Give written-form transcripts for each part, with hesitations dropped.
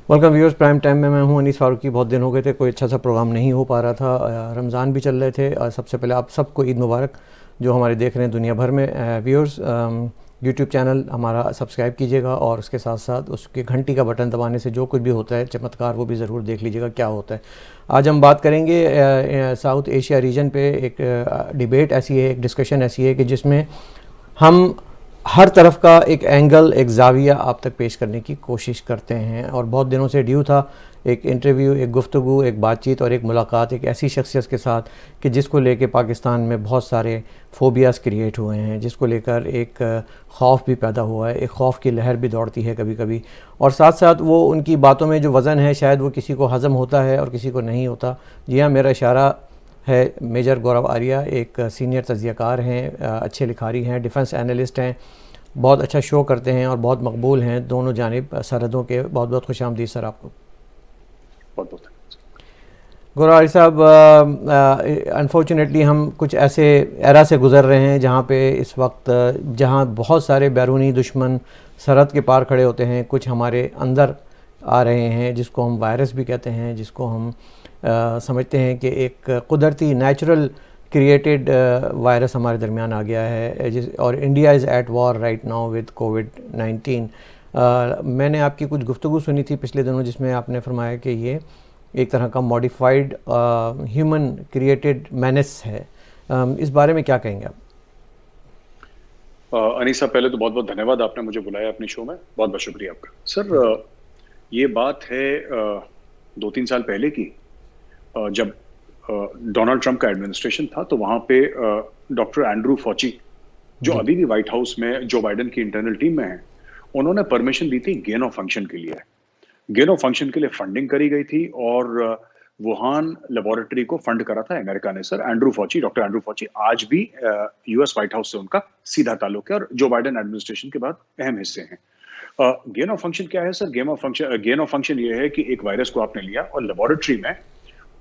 Welcome viewers, prime time में मैं हूं अनीस फारूकी। बहुत दिन हो गए थे, कोई अच्छा सा प्रोग्राम नहीं हो पा रहा था। रमज़ान भी चल रहे थे। और सबसे पहले आप सबको ईद मुबारक, जो हमारे देख रहे हैं दुनिया भर में व्यूअर्स। यूट्यूब चैनल हमारा सब्सक्राइब कीजिएगा और उसके साथ साथ उसके घंटी का बटन दबाने से जो कुछ भी होता है चमत्कार, वो भी ज़रूर देख लीजिएगा क्या होता है। आज हम बात करेंगे साउथ एशिया रीजन पे। एक डिबेट ऐसी है, एक डिस्कशन ऐसी है कि जिसमें हम हर तरफ का एक एंगल, एक जाविया आप तक पेश करने की कोशिश करते हैं। और बहुत दिनों से ड्यू था एक इंटरव्यू, एक गुफ्तगू, एक बातचीत और एक मुलाकात एक ऐसी शख्सियत के साथ कि जिसको लेके पाकिस्तान में बहुत सारे फोबियाज़ क्रिएट हुए हैं, जिसको लेकर एक खौफ भी पैदा हुआ है, एक खौफ की लहर भी दौड़ती है कभी कभी। और साथ साथ वो उनकी बातों में जो वज़न है, शायद वो किसी को हज़म होता है और किसी को नहीं होता। जी हाँ, मेरा इशारा है मेजर गौरव आर्या। एक सीनियर तज्ज़ियाकार हैं, अच्छे लिखारी हैं, डिफेंस एनालिस्ट हैं, बहुत अच्छा शो करते हैं और बहुत मकबूल हैं दोनों जानिब सरहदों के। बहुत बहुत खुशामदीद सर आपको। बहुत बहुत गौरव आर्या साहब, अनफॉर्चुनेटली हम कुछ ऐसे एरा से गुज़र रहे हैं जहाँ पे इस वक्त जहाँ बहुत सारे बैरूनी दुश्मन सरहद के पार खड़े होते हैं, कुछ हमारे अंदर आ रहे हैं, जिसको हम वायरस भी कहते हैं, जिसको हम समझते हैं कि एक कुदरती नेचुरल क्रिएटेड वायरस हमारे दरमियान आ गया है। और India is at war right now with कोविड-19। मैंने आपकी कुछ गुफ्तगू सुनी थी पिछले दिनों जिसमें आपने फरमाया कि ये एक तरह का मॉडिफाइड ह्यूमन क्रिएटेड मेनेस है। इस बारे में क्या कहेंगे आप? अनीसा, पहले तो बहुत बहुत धन्यवाद, आपने मुझे बुलाया अपने शो में। बहुत बहुत शुक्रिया आपका सर। ये बात है 2-3 साल पहले की, जब डोनाल्ड ट्रंप का एडमिनिस्ट्रेशन था, तो वहां पे डॉक्टर एंड्रू फॉची, जो अभी भी व्हाइट हाउस में जो बाइडेन की इंटरनल टीम में है, उन्होंने परमिशन दी थी गेन ऑफ फंक्शन के लिए। गेन ऑफ फंक्शन के लिए फंडिंग करी गई थी और वुहान लेबोरेटरी को फंड करा था अमेरिका ने सर। एंड्रू फॉची, डॉक्टर एंड्रू फॉची, आज भी यूएस व्हाइट हाउस से उनका सीधा ताल्लुक है और जो बाइडेन एडमिनिस्ट्रेशन के बाद अहम हिस्से हैं। गेन ऑफ फंक्शन क्या है सर? गेन ऑफ फंक्शन ये है कि एक वायरस को आपने लिया और लेबोरेटरी में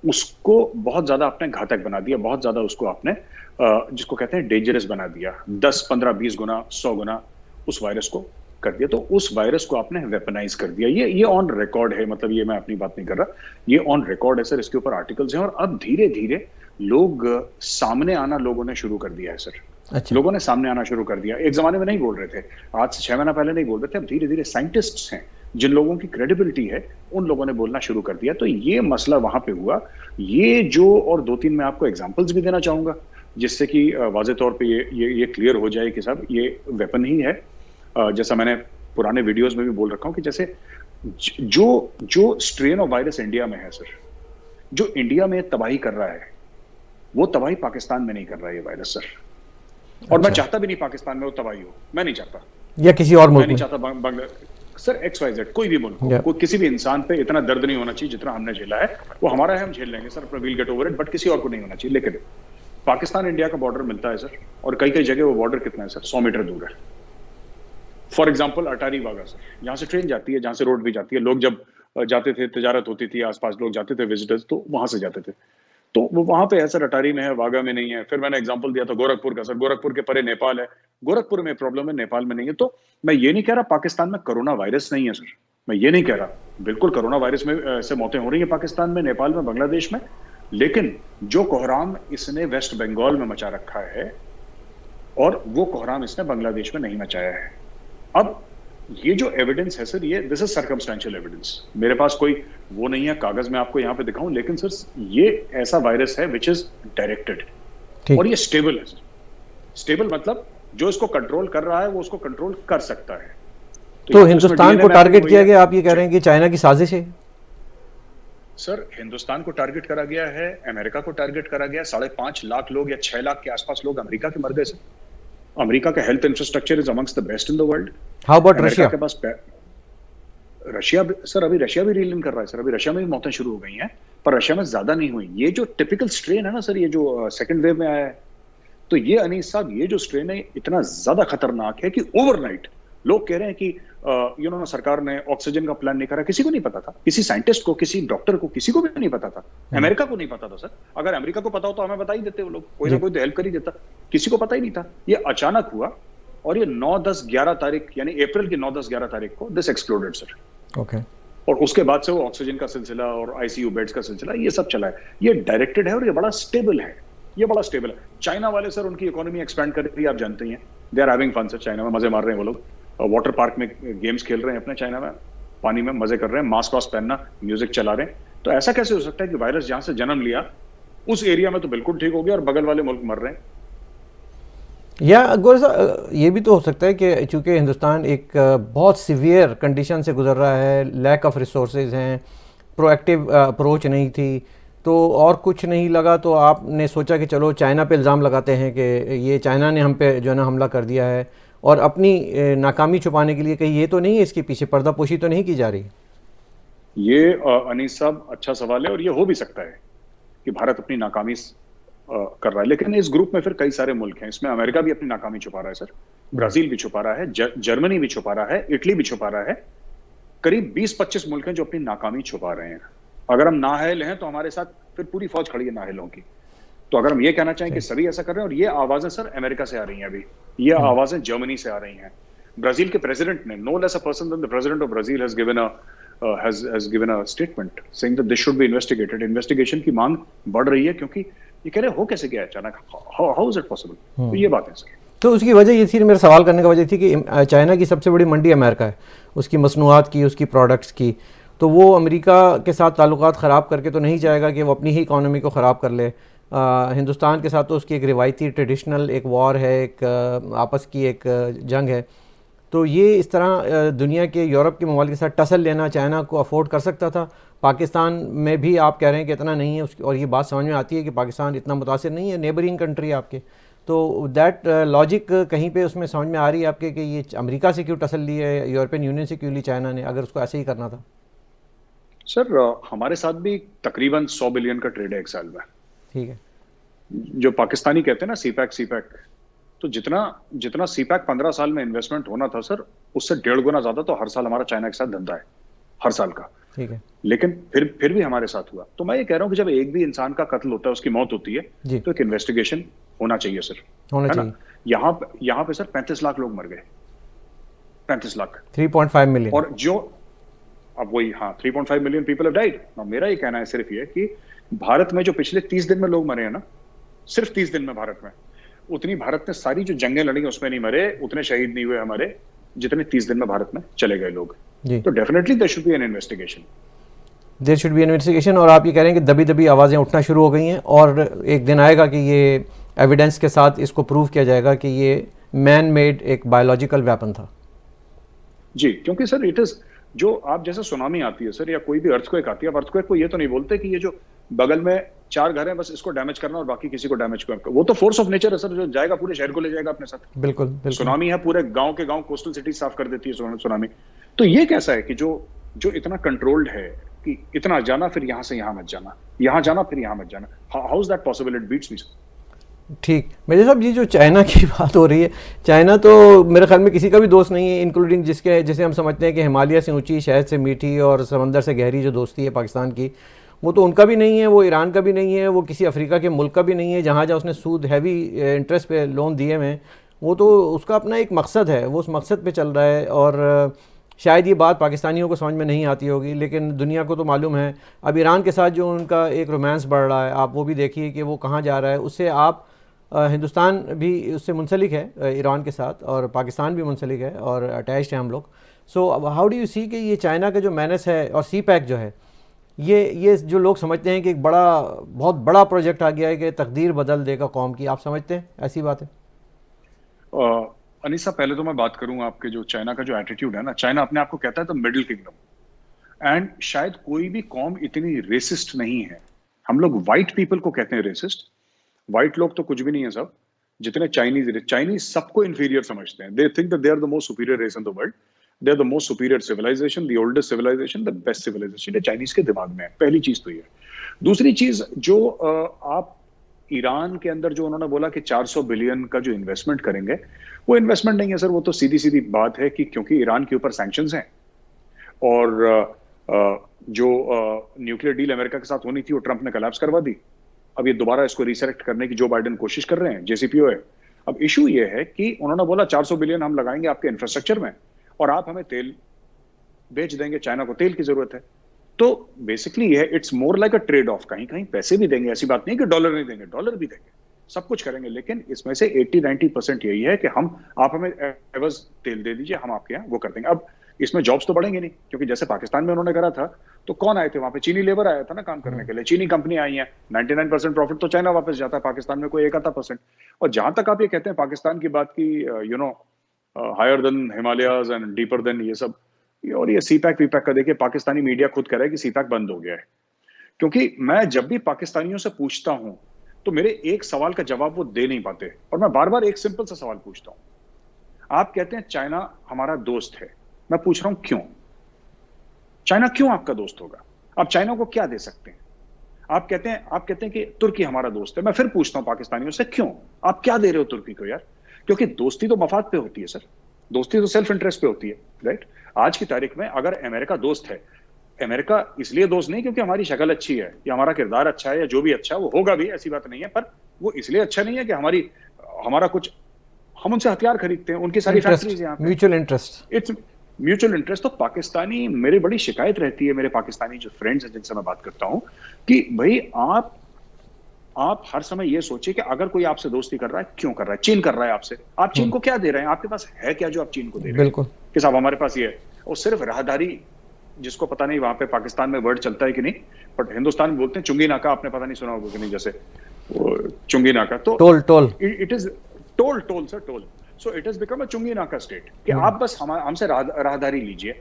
उसको बहुत ज्यादा आपने घातक बना दिया, बहुत ज्यादा उसको आपने जिसको कहते हैं डेंजरस बना दिया, 10, 15, 20 गुना, 100 गुना उस वायरस को कर दिया। तो उस वायरस को आपने वेपनाइज कर दिया। ये ऑन रिकॉर्ड है, मतलब ये मैं अपनी बात नहीं कर रहा, ये ऑन रिकॉर्ड है सर। इसके ऊपर आर्टिकल्स हैं और अब धीरे धीरे लोग सामने आना लोगों ने शुरू कर दिया है सर। अच्छा। लोगों ने सामने आना शुरू कर दिया। एक जमाने में नहीं बोल रहे थे, आज से 6 महीना पहले नहीं बोल रहे थे, अब धीरे धीरे साइंटिस्ट्स हैं, जिन लोगों की क्रेडिबिलिटी है, उन लोगों ने बोलना शुरू कर दिया। तो ये मसला वहां पे हुआ। ये जो, और 2-3 मैं आपको एग्जांपल्स भी देना चाहूंगा जिससे कि वाज़े तौर पे ये क्लियर हो जाए कि साहब ये वेपन ही है। जैसा मैंने पुराने वीडियोस में भी बोल रखा हूं कि जैसे जो स्ट्रेन ऑफ वायरस इंडिया में है सर, जो इंडिया में तबाही कर रहा है, वो तबाही पाकिस्तान में नहीं कर रहा है ये वायरस सर। और मैं चाहता भी नहीं पाकिस्तान में वो तबाही हो, मैं नहीं चाहता, या किसी और मुल्क मैं नहीं में। चाहता बांग्लादेश सर, XYZ कोई भी मुल्क हो, कोई किसी भी इंसान पे इतना दर्द नहीं होना चाहिए जितना हमने झेला है। वो हमारा है, हम झेल लेंगे सर, अपना we'll get over it, but किसी और को नहीं होना चाहिए। लेकिन पाकिस्तान इंडिया का बॉर्डर मिलता है सर, और कई कई जगह वो बॉर्डर कितना है सर, 100 मीटर दूर है। For example Attari Wagah sir, यहाँ से ट्रेन जाती है, जहां से रोड भी जाती है। लोग जब जाते थे, तिजारत होती थी, आसपास लोग जाते थे विजिटर्स, तो वहां से जाते थे। तो वो वहां पे है सर, अटारी में है, वाघा में नहीं है। फिर मैंने एग्जांपल दिया था गोरखपुर का सर, गोरखपुर के परे नेपाल है, गोरखपुर में प्रॉब्लम है, नेपाल में नहीं है। तो मैं ये नहीं कह रहा पाकिस्तान में कोरोना वायरस नहीं है सर, मैं ये नहीं कह रहा, बिल्कुल कोरोना वायरस में से मौतें हो रही है पाकिस्तान में, नेपाल में, बांग्लादेश में। लेकिन जो कोहराम इसने वेस्ट बंगाल में मचा रखा है, और वो कोहराम इसने बांग्लादेश में नहीं मचाया है। अब ये जो एविडेंस है सर, ये दिस इज सर्कमस्टेंशियल एविडेंस। मेरे पास कोई वो नहीं है कागज में आपको यहाँ पे दिखाऊं, लेकिन सर ये ऐसा वायरस है विच इज डायरेक्टेड, और ये स्टेबल है सर। स्टेबल मतलब जो इसको कंट्रोल कर रहा है वो उसको कंट्रोल कर सकता है। तो हिंदुस्तान को टारगेट किया गया, आप ये कह रहे हैं कि चाइना की साजिश है? सर हिंदुस्तान को टारगेट करा गया है, अमेरिका को टारगेट करा गया। 5.5 लाख लोग या 6 लाख के आसपास लोग अमेरिका के मर गए सर। अमेरिका का health infrastructure is amongst the best in the world. How about Russia? के पास रशिया सर, अभी रशिया भी रीलिंग कर रहा है सर, अभी रशिया में भी मौतें शुरू हो गई हैं, पर रशिया में ज्यादा नहीं हुई। ये जो टिपिकल स्ट्रेन है ना सर, ये जो सेकंड वेव में आया है, तो ये अनीस साहब, ये जो स्ट्रेन है इतना ज्यादा खतरनाक है कि ओवरनाइट लोग कह रहे हैं कि सरकार ने ऑक्सीजन का प्लान नहीं करा। किसी को नहीं पता था, किसी साइंटिस्ट को, किसी डॉक्टर को, किसी को भी नहीं पता था। अमेरिका को नहीं पता था सर। अगर अमेरिका को पता हो तो हमें बता ही देते वो लोग, कोई ना कोई तो हेल्प कर ही देता। किसी को पता ही नहीं था। ये अचानक हुआ और ये 9, 10, 11 तारीख, यानी अप्रैल की 9, 10, 11 तारीख को दिस एक्सप्लोडेड सर। ओके। और उसके बाद से वो ऑक्सीजन का सिलसिला और आईसीयू बेड्स का सिलसिला ये सब चला है। ये डायरेक्टेड है और ये बड़ा स्टेबल है, ये बड़ा स्टेबल है। चाइना वाले सर उनकी इकोनॉमी एक्सपैंड कर रही है, आप जानते ही हैं। They are having fun sir, China में मजे मार रहे हैं वो लोग, वाटर पार्क में गेम्स खेल रहे हैं अपने चाइना में, पानी में मजे कर रहे हैं, मास्क वास्क पहनना, म्यूजिक चला रहे हैं। तो ऐसा कैसे हो सकता है कि वायरस जहां से जन्म लिया उस एरिया में तो बिल्कुल ठीक हो गया और बगल वाले मुल्क मर रहे हैं? या गौर साहब, ये भी तो हो सकता है कि चूंकि हिंदुस्तान एक बहुत सीवियर कंडीशन से गुजर रहा है, लैक ऑफ रिसोर्सेज हैं, प्रोएक्टिव अप्रोच नहीं थी, तो और कुछ नहीं लगा तो आपने सोचा कि चलो चाइना पे इल्ज़ाम लगाते हैं कि ये चाइना ने हम पे जो है ना हमला कर दिया है, और अपनी नाकामी छुपाने के लिए कहीं ये तो नहीं है, इसके पीछे पर्दापोशी तो नहीं की जा रही? ये अनीस साहब अच्छा सवाल है, और ये हो भी सकता है कि भारत अपनी नाकामी कर रहा है, लेकिन इस ग्रुप में फिर कई सारे मुल्क हैं। इसमें अमेरिका भी अपनी नाकामी छुपा रहा है सर, ब्राजील भी छुपा रहा है, जर्मनी भी छुपा रहा है, इटली भी छुपा रहा है। करीब 20-25 मुल्क हैं जो अपनी नाकामी छुपा रहे हैं। अगर हम नाअहल हैं तो हमारे साथ फिर पूरी फौज खड़ी है नाअहलों की। तो अगर हम ये कहना चाहें कि सभी ऐसा कर रहे हैं, और ये आवाजें सर अमेरिका से आ रही हैं, अभी ये आवाजें जर्मनी से आ रही हैं। ब्राजील के प्रेसिडेंट ने, no less a person than the president of Brazil has given a statement saying that this should be investigated. Investigation की मांग बढ़ रही है, क्योंकि ये कह रहे हो कैसे गया अचानक, हाउ इज इट पॉसिबल? तो ये बात है सर। तो उसकी वजह ये थी, मेरा सवाल करने का वजह थी कि चाइना की सबसे बड़ी मंडी अमेरिका है, उसकी मसनूआत की, उसकी प्रोडक्ट्स की, तो वो अमेरिका के साथ ताल्लुकात ख़राब करके तो नहीं जाएगा कि वो अपनी ही इकॉनमी को ख़राब कर ले। हिंदुस्तान के साथ तो उसकी एक रिवायती ट्रेडिशनल एक वॉर है, एक आपस की एक जंग है। तो ये इस तरह दुनिया के यूरोप के ममालिक के साथ टसल लेना चाइना को अफोर्ड कर सकता था। पाकिस्तान में भी आप कह रहे हैं कि इतना नहीं है उसकी, और ये बात समझ में आती है कि पाकिस्तान इतना मुतासिर नहीं है, नेबरिंग कंट्री है आपके। तो दैट लॉजिक कहीं पे उसमें समझ में आ रही है आपके कि ये अमेरिका से क्यों टसल ली है, यूरोपियन यूनियन से क्यों ली चाइना ने, अगर उसको ऐसे ही करना था? सर हमारे साथ भी तकरीबन 100 बिलियन का ट्रेड है एक साल में। ठीक है। जो पाकिस्तानी कहते हैं ना सीपैक, तो जितना जितना सीपैक 15 साल में इन्वेस्टमेंट होना था सर, उससे 1.5 गुना ज्यादा तो हर साल हमारा चाइना के साथ धंधा है, हर साल का। ठीक है। लेकिन फिर भी हमारे साथ हुआ। तो मैं ये कह रहा हूं कि जब एक भी इंसान का कत्ल होता है, उसकी मौत होती है, तो एक इन्वेस्टिगेशन होना चाहिए सर, होना है चाहिए। ना? यहाँ पे सर 35 लाख लोग मर गए, 35 लाख, 3.5 मिलियन। और जो अब वही, हाँ, 3.5 मिलियन पीपल हैव डाइड। मेरा ये कहना है सिर्फ ये कि भारत में जो पिछले 30 दिन में लोग मरे हैं ना, सिर्फ 30 दिन में भारत में, उतनी भारत ने सारी जो जंगें लड़ी उसमें नहीं मरे, उतने शहीद नहीं हुए हमारे, जितने 30 दिन में भारत में चले गए लोग। तो definitely there should be an investigation, there should be an investigation. और आप ये कह रहे हैं कि दबी दबी आवाज़ें उठना शुरू हो गई हैं, और एक दिन आएगा कि ये एविडेंस के साथ इसको प्रूव किया जाएगा कि ये मैन मेड एक बायोलॉजिकल वेपन था। जी, क्योंकि सर इट इज, जो आप जैसे सुनामी आती है सर, या कोई भी अर्थक्वेक आती है, अब अर्थक्वेक को ये तो नहीं बोलते कि ये जो बगल में 4 घर हैं बस इसको डैमेज करना और बाकी किसी को डैमेज करना, वो तो फोर्स ऑफ नेचर है सर, जो जाएगा पूरे शहर को ले जाएगा अपने साथ। बिल्कुल बिल्कुल। सुनामी है, पूरे गांव के गांव कोस्टल सिटी साफ कर देती है सुनामी। तो ये कैसा है कि जो इतना कंट्रोल्ड है कि इतना जाना फिर यहां से यहां मत जाना, यहां जाना फिर यहां मत जाना, how is that possible? It beats me. ठीक, मेरे साहब ये जो चाइना की बात हो रही है, चाइना तो मेरे ख्याल में किसी का भी दोस्त नहीं है, इंक्लूडिंग जिसे हम समझते हैं कि हिमालय से ऊंची, शहद से मीठी और समंदर से गहरी जो दोस्ती है पाकिस्तान की, वो तो उनका भी नहीं है, वो ईरान का भी नहीं है, वो किसी अफ्रीका के मुल्क का भी नहीं है जहाँ जहाँ उसने सूद हैवी इंटरेस्ट पे लोन दिए हुए हैं। वो तो उसका अपना एक मकसद है, वो उस मकसद पे चल रहा है। और शायद ये बात पाकिस्तानियों को समझ में नहीं आती होगी, लेकिन दुनिया को तो मालूम है। अब ईरान के साथ जो उनका एक रोमांस बढ़ रहा है, आप वो भी देखिए कि वो कहाँ जा रहा है। उससे आप हिंदुस्तान भी उससे मुंसलिक है ईरान के साथ, और पाकिस्तान भी मुंसलिक है और अटैच्ड है हम लोग। सो हाउ डू यू सी कि ये चाइना का जो मैनेस है और सी पैक जो है, ये जो लोग समझते हैं कि एक बहुत बड़ा प्रोजेक्ट आ गया है कि तकदीर बदल देगा कौम की, आप समझते हैं ऐसी बात है? अनीसा, पहले तो मैं बात करूं आपके जो चाइना का जो एटीट्यूड है ना, चाइना अपने आप को कहता है द मिडिल किंगडम, एंड शायद कोई भी कौम इतनी रेसिस्ट नहीं है। हम लोग व्हाइट पीपल को कहते हैं रेसिस्ट, व्हाइट लोग तो कुछ भी नहीं है सब, जितने चाइनीज सबको इंफीरियर समझते हैं। They think that they are the most superior race in the world, they are the most superior civilisation, the oldest civilisation, the best civilisation. ये चाइनीज के दिमाग में है, पहली चीज तो ये। दूसरी चीज, जो आप ईरान के अंदर जो उन्होंने बोला कि 400 बिलियन का जो इन्वेस्टमेंट करेंगे, वो इन्वेस्टमेंट नहीं है सर, वो तो सीधी सीधी बात है कि क्योंकि ईरान के ऊपर सैंक्शंस हैं, और जो न्यूक्लियर डील अमेरिका के साथ होनी थी वो ट्रंप ने कोलैप्स करवा दी। अब ये दोबारा इसको रिसेलेक्ट करने की जो बाइडेन कोशिश कर रहे हैं, जेसीपीओए। अब इशू ये है कि उन्होंने बोला 400 बिलियन हम लगाएंगे आपके इंफ्रास्ट्रक्चर में, और आप हमें तेल बेच देंगे, चाइना को तेल की जरूरत है। तो बेसिकली ये it's more like a trade off, कहीं कहीं पैसे भी देंगे, ऐसी बात नहीं कि डॉलर नहीं देंगे, डॉलर भी देंगे, सब कुछ करेंगे, लेकिन इसमें से 80-90% यही है कि हम, आप हमें एवज तेल दे दीजिए, हम आपके यहाँ वो कर देंगे। अब इसमें जॉब्स तो बढ़ेंगे नहीं, क्योंकि जैसे पाकिस्तान में उन्होंने करा था, तो कौन आए थे वहां पे? चीनी लेबर आया था ना काम करने के लिए, चीनी कंपनी आई है, 99% प्रॉफिट तो चाइना वापस जाता है, पाकिस्तान में कोई एक आधा परसेंट। और जहां तक आप ये कहते हैं पाकिस्तान की बात की, you know higher than Himalayas and deeper than ये सब, और ये सीपैक वीपैक का देखिए, पाकिस्तानी मीडिया खुद कह रहा है कि सीपैक बंद हो गया है। क्योंकि मैं जब भी पाकिस्तानियों से पूछता हूं तो मेरे एक सवाल का जवाब वो दे नहीं पाते, और मैं बार बार एक सिंपल सा सवाल पूछता हूं। आप कहते हैं चाइना हमारा दोस्त है, मैं पूछ रहा हूं क्यों? चाइना क्यों आपका दोस्त होगा? आप चाइना को क्या दे सकते हैं? आप कहते हैं कि तुर्की हमारा दोस्त है, मैं फिर पूछता हूं पाकिस्तानियों से क्यों? आप क्या दे रहे हो तुर्की को यार? क्योंकि दोस्ती तो मफाद पे होती है सर, दोस्ती तो सेल्फ इंटरेस्ट पे होती है, राइट? आज की तारीख में अगर अमेरिका दोस्त है, अमेरिका इसलिए दोस्त नहीं क्योंकि हमारी शक्ल अच्छी है या हमारा किरदार अच्छा है या जो भी अच्छा है, वो होगा भी, ऐसी बात नहीं है, पर वो इसलिए अच्छा नहीं है कि हमारा कुछ, हम उनसे हथियार खरीदते हैं, उनकी सारी फैक्ट्रीज यहाँ पे, mutual interest, it's mutual interest. तो पाकिस्तानी, मेरी बड़ी शिकायत रहती है मेरे पाकिस्तानी जो फ्रेंड्स हैं जिनसे मैं बात करता हूं, कि भाई आप हर समय ये सोचिए कि अगर कोई आपसे दोस्ती कर रहा है, क्यों कर रहा है? चीन कर रहा है आपसे, आप चीन को क्या दे रहे हैं? आपके पास है क्या जो आप चीन को दे रहे हैं? बिल्कुल कि साहब हमारे पास ये है, और सिर्फ राहदारी, जिसको पता नहीं वहां पे पाकिस्तान में वर्ड चलता है कि नहीं, बट हिंदुस्तान में बोलते हैं चुंगी नाका, आपने पता नहीं सुना होगा कि नहीं, जैसे चुंगी नाका, तो toll toll it is toll sir, toll. So it is become a चुंगी नाका स्टेट, कि आप बस हमसे राहदारी लीजिए।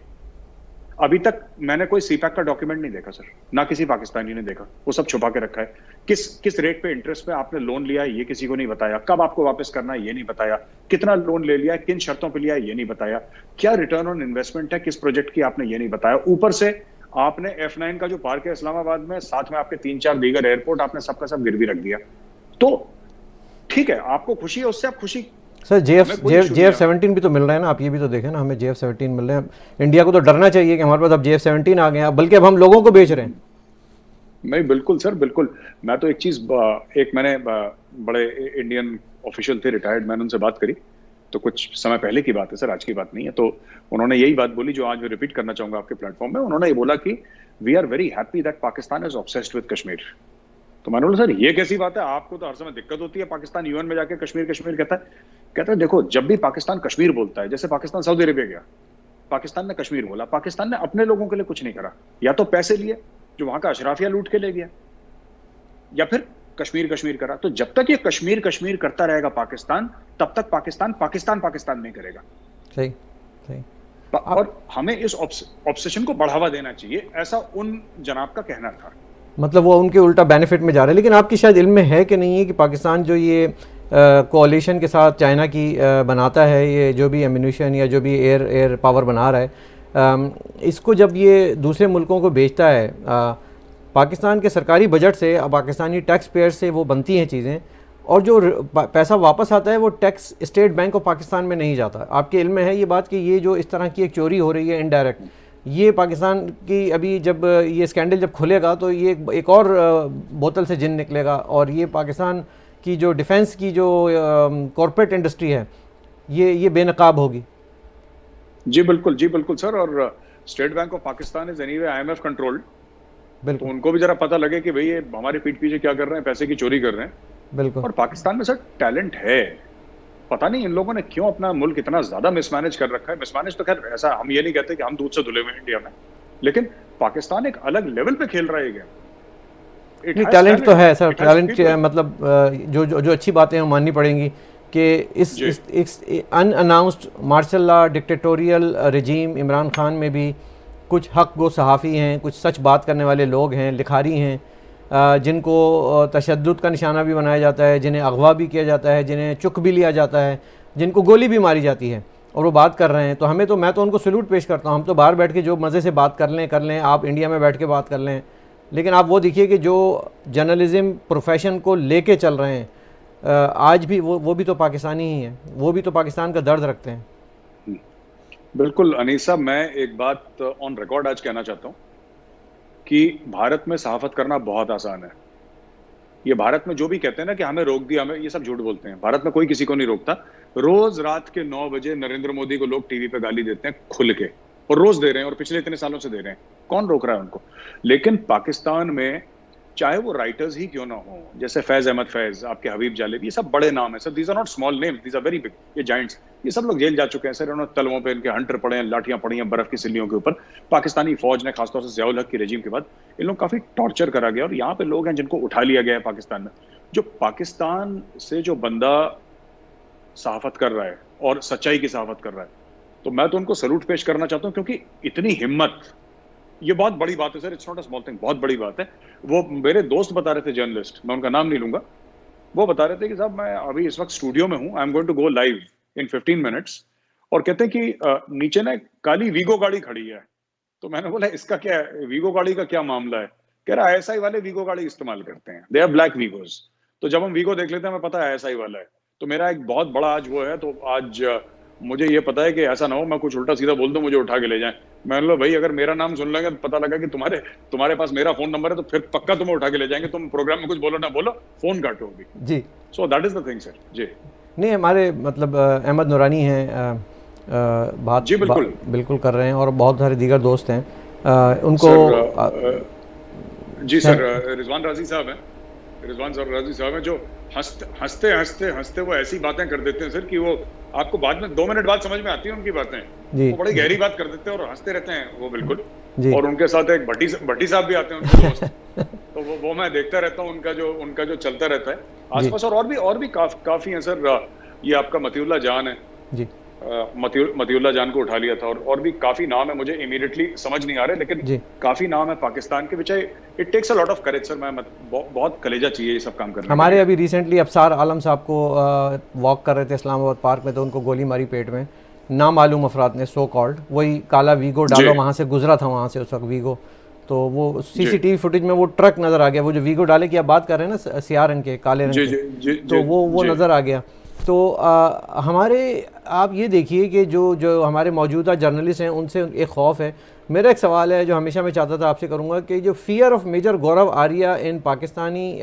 अभी तक मैंने कोई सीपैक का डॉक्यूमेंट नहीं देखा सर, ना किसी पाकिस्तानी ने देखा, वो सब छुपा के रखा है। किस रेट पे इंटरेस्ट पे आपने लोन लिया है ये किसी को नहीं बताया, कब आपको वापस करना है ये नहीं बताया, कितना लोन ले लिया है, किन शर्तों पे लिया है ये नहीं बताया, क्या रिटर्न ऑन इन्वेस्टमेंट है किस प्रोजेक्ट की आपने ये नहीं बताया। ऊपर से आपने F9 का जो पार्क है इस्लामाबाद में, साथ में आपके 3-4 दीगर एयरपोर्ट, आपने सबका सब गिरवी रख दिया। तो ठीक है, आपको खुशी है उससे, आप खुशी, सर JF-17 भी तो मिल रहा है ना, आप ये भी तो देखें ना, हमें JF-17 मिल रहे हैं। इंडिया को तो डरना चाहिए कि हमारे पास अब JF-17 आ गए हैं, बल्कि अब हम लोगों को बेच रहे हैं। नहीं बिल्कुल सर, बिल्कुल। मैं तो एक चीज, एक मैंने बड़े इंडियन ऑफिशियल थे रिटायर्ड, मैंने उनसे बात करी, तो कुछ समय पहले की बात है सर, आज की बात नहीं है। तो उन्होंने यही बात बोली जो आज मैं रिपीट करना चाहूंगा आपके प्लेटफॉर्म में। उन्होंने ये बोला कि we are very happy that Pakistan is obsessed with Kashmir. तो मैंने बोला सर ये कैसी बात है, आपको तो हर समय दिक्कत होती है, पाकिस्तान यूएन में जाके कश्मीर कश्मीर कहता है देखो, जब भी पाकिस्तान कश्मीर बोलता है, जैसे पाकिस्तान सऊदी अरेबिया गया, पाकिस्तान ने कश्मीर बोला, पाकिस्तान ने अपने लोगों के लिए कुछ नहीं करा, या तो पैसे लिए जो वहां का अशराफिया लूट के ले गया, या फिर कश्मीर कश्मीर करा। तो जब तक ये कश्मीर कश्मीर करता रहेगा पाकिस्तान, तब तक पाकिस्तान नहीं करेगा। सही सही। और हमें इस ऑब्सेशन को बढ़ावा देना चाहिए, ऐसा उन जनाब का कहना था। मतलब वो उनके उल्टा बेनिफिट में जा रहे हैं। लेकिन आपकी शायद इल्म में है कि नहीं है कि पाकिस्तान जो ये कोalition के साथ चाइना की बनाता है, ये जो भी एम्यूनिशन या जो भी एयर पावर बना रहा है, इसको जब ये दूसरे मुल्कों को बेचता है, पाकिस्तान के सरकारी बजट से, पाकिस्तानी टैक्स पेयर से वो बनती हैं चीज़ें, और जो पैसा वापस आता है वो tax state bank of Pakistan में नहीं जाता। आपके इल्म में है ये बात कि ये जो इस तरह की एक चोरी हो रही है इनडायरेक्ट, ये पाकिस्तान की, अभी जब ये स्कैंडल जब खुलेगा तो ये एक और बोतल से जिन निकलेगा, और ये पाकिस्तान की जो डिफेंस की जो कॉरपोरेट इंडस्ट्री है ये बेनकाब होगी। जी बिल्कुल सर। और state bank of Pakistan is anyway IMF controlled, तो उनको भी जरा पता लगे कि भाई ये हमारे पीठ पीछे क्या कर रहे हैं, पैसे की चोरी कर रहे हैं। बिल्कुल। और पाकिस्तान में सर टैलेंट है, पता नहीं इन लोगों ने क्यों अपना मुल्क इतना ज्यादा मिसमैनेज कर रखा है। मिसमैनेज तो खैर ऐसा हम ये नहीं कहते कि हम दूध से धुले हुए इंडिया में, लेकिन पाकिस्तान एक अलग लेवल पे खेल रहा है गेम। टैलेंट तो है सर, टैलेंट मतलब जो अच्छी बातें हैं माननी पड़ेंगी कि इस unannounced martial law dictatorial regime Imran Khan में भी कुछ हक गो सहाफ़ी हैं, कुछ सच बात करने वाले लोग हैं, लिखारी हैं, जिनको तशद्दुद का निशाना भी बनाया जाता है, जिन्हें अगवा भी किया जाता है, जिन्हें चुक भी लिया जाता है, जिनको गोली भी मारी जाती है, और वो बात कर रहे हैं। तो मैं तो उनको सैल्यूट पेश करता हूँ। हम तो बाहर बैठ के जो मज़े से बात कर लें, आप इंडिया में बैठ के बात कर लें, लेकिन आप वो देखिए कि जो जर्नलिज़म प्रोफेशन को लेके चल रहे हैं, आज भी वो भी तो पाकिस्तानी ही हैं, वो भी तो पाकिस्तान का दर्द रखते हैं। बिल्कुल अनीस साहब, मैं एक बात ऑन रिकॉर्ड आज कहना चाहता हूँ कि भारत में सहाफत करना बहुत आसान है। ये भारत में जो भी कहते हैं ना कि हमें रोक दिया, हमें, ये सब झूठ बोलते हैं। भारत में कोई किसी को नहीं रोकता। रोज रात के 9 बजे नरेंद्र मोदी को लोग टीवी पे गाली देते हैं खुल के, और रोज दे रहे हैं और पिछले इतने सालों से दे रहे हैं, कौन रोक रहा है उनको? लेकिन पाकिस्तान में चाहे वो राइटर्स ही क्यों ना हो, जैसे फैज अहमद फैज, आपके हबीब जालेब, ये सब बड़े नाम है sir, these are not small names, these are very big, ये जाइंट्स, ये सब लोग जेल जा चुके हैं सर, उन्होंने तलवों पे इनके हंटर पड़े हैं, लाठियां पड़ी हैं बर्फ की सिल्लियों के ऊपर। पाकिस्तानी फौज ने, खासतौर से ज़ियाउल हक की रेजिम के बाद, इन लोग काफी टॉर्चर करा गया, और यहाँ पे लोग हैं जिनको उठा लिया गया है पाकिस्तान में। जो पाकिस्तान से जो बंदा सहाफत कर रहा है और सच्चाई की सहाफत कर रहा है, तो मैं तो उनको सलूट पेश करना चाहता हूँ, क्योंकि इतनी हिम्मत, ये बहुत बड़ी बात है sir, it's not a small thing, बहुत बड़ी बात है। वो मेरे दोस्त बता रहे थे, जर्नलिस्ट, मैं उनका नाम नहीं लूंगा, वो बता रहे थे कि साहब मैं अभी इस वक्त स्टूडियो में हूं, I am going to go live in 15 minutes, और कहते हैं कि नीचे ना काली वीगो गाड़ी खड़ी है। तो मैंने बोला इसका क्या है, वीगो गाड़ी का क्या मामला है? कह रहा आईएसआई वाले वीगो गाड़ी इस्तेमाल करते हैं, दे आर ब्लैक वीगोज। तो जब हम वीगो देख लेते हैं हमें पता है आईएसआई वाला है। तो मेरा एक बहुत बड़ा आज वो है, तो आज मुझे ये पता है कि ऐसा ना हो मैं कुछ उल्टा सीधा बोल दूं, मुझे उठा के ले जाएं। मैंने बोला भाई अगर मेरा नाम सुन लेंगे तो पता लगा कि तुम्हारे पास मेरा फोन नंबर है, तो फिर पक्का तुम्हें उठा के ले जाएंगे, तुम प्रोग्राम में कुछ बोलो ना बोलो, फोन काटो अभी जी। So that is the thing sir. जी नहीं, हमारे मतलब अहमद नूरानी हैं, बात जी बिल्कुल बिल्कुल कर रहे हैं, और बहुत सारे दीगर दोस्त हैं उनको सर, जी सर, रिजवान राजी साहब हैं, रिजवान सर राजी साहब हैं, जो हंसते हंसते हंसते वो ऐसी बातें कर देते हैं सर कि वो आपको बाद में 2 मिनट बाद समझ में आती है उनकी बातें। वो बड़ी गहरी बात कर देते हैं और हंसते रहते हैं वो, बिल्कुल। और उनके साथ एक भट्टी साहब भी आते हैं उनके दोस्त तो वो मैं देखता रहता हूँ, उनका जो चलता रहता है आसपास। और भी काफी हैं सर, ये आपका मतीउल्लाह जान है जी, मतीउल्लाह जान को उठा लिया था, और भी काफी नाम है, मुझे इमीडिएटली समझ नहीं आ रहे, लेकिन काफी नाम है पाकिस्तान के, which it takes a lot of courage sir. मैं बहुत कलेजा चाहिए ये सब काम करने। हमारे अभी रिसेंटली अफसार आलम साहब को वॉक कर रहे थे इस्लामाबाद पार्क में, तो उनको गोली मारी पेट में, नामालूम अफराद ने, सो कॉल्ड, वही काला वीगो डालो, वहाँ से गुजरा था, वहाँ से उस वक्त वीगो, तो वो सीसीटीवी फुटेज में वो ट्रक नज़र आ गया, वो जो वीगो डाले की आप बात कर रहे हैं ना, सियाह रंग के, काले रंग के, तो वो नज़र आ गया। तो हमारे आप ये देखिए कि जो हमारे मौजूदा जर्नलिस्ट हैं उनसे एक खौफ है। मेरा एक सवाल है जो हमेशा मैं चाहता था आपसे करूँगा, कि जो fear of major Gaurav Arya in Pakistani